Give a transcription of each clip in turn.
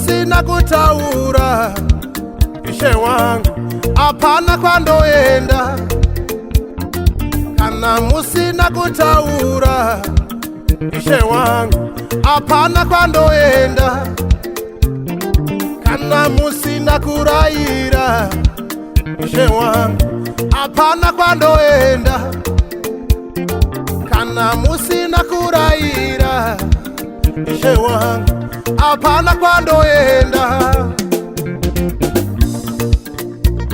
musina kutaura, Ishe wangu hapana kwandoenda. Kana musina kutaura, Ishe wangu hapana kwandoenda. Kana musina kuraira, Ishe wangu hapana kwandoenda. Kana musina kuraira, Ishe wangu hapana kwandoenda.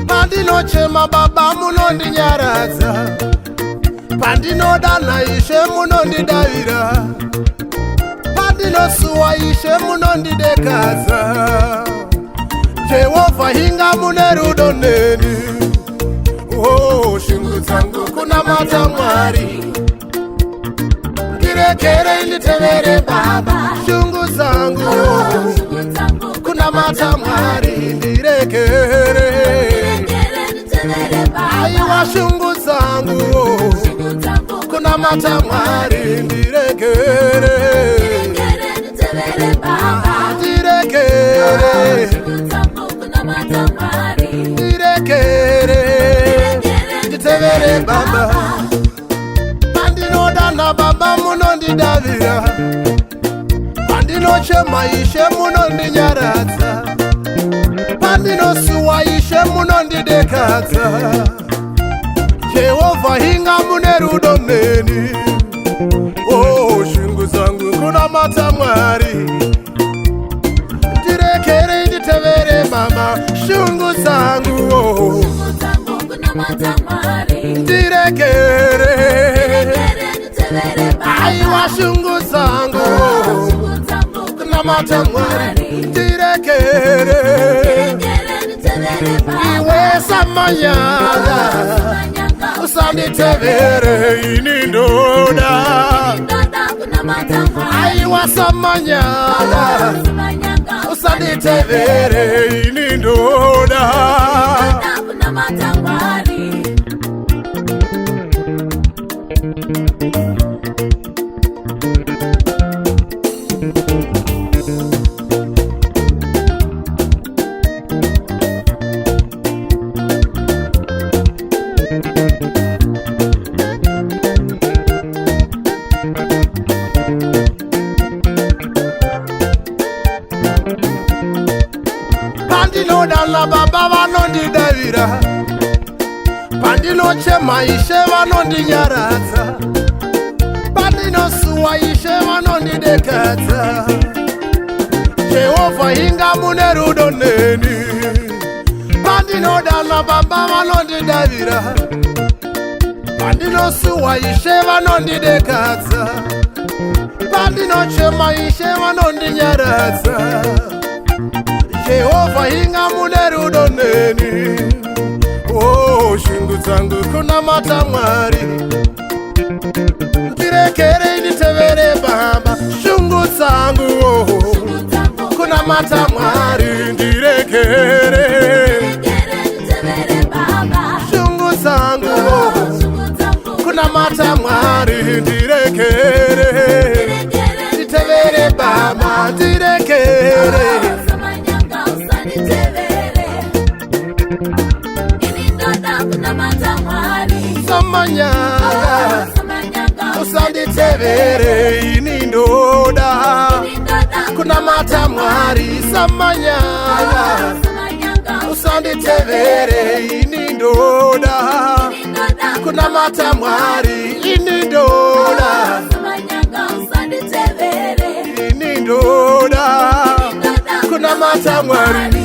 Pandinochema baba munondinyaradza, pandinodana Ishe munondidavira, pandinosuwa Ishe munondidekadza. Jehovha hinga mune rudo neni, oh shungu dzangu kunamata Mwari. Ndirekere nditevere baba, shungu dzangu kunamata Mwari. Ndirekere aiwa shungu dzangu kunamata Mwari. Ndirekere ndirekere nditevere baba. Pandinodana baba munondidavira, pandinochema Ishe munondinyaradza, pandinosuwa Ishe munondidekadza. Jehovha hinga mune rudo neni, oh shungu dzangu kunamata Mwari. Ndirekere nditevere baba, shungu dzangu oh. Ndirekere aiwa shungu dzangu kunamata Mwari. Ndirekere iwe samanyanga, usanditevere ini ndoda. Aiwa samanyanga, usanditevere ini ndoda. Pandinodala baba vanondidavira, pandinochema Ishe vanondinyaradza, pandinosuwa Ishe vanondidekadza. Jehovha hinga mune rudo neni, pandinodala baba vanondidavira, pandinosuwa Ishe vanondidekadza, pandinochema Ishe vanondinyaradza. Jehovha hinga mune rudo neni, oh shungu dzangu kunamata Mwari. Ndirekere nditevere baba, shungu dzangu oh kunamata Mwari. Ndirekere shungu dzangu oh kunamata Mwari. Ndirekere nditevere baba, ndirekere samanyanga, usanditevere ini ndoda. Kunamata Mwari samanyanga, usanditevere ini ndoda. Kunamata Mwari ini ndoda, ini ndoda. Kunamata Mwari.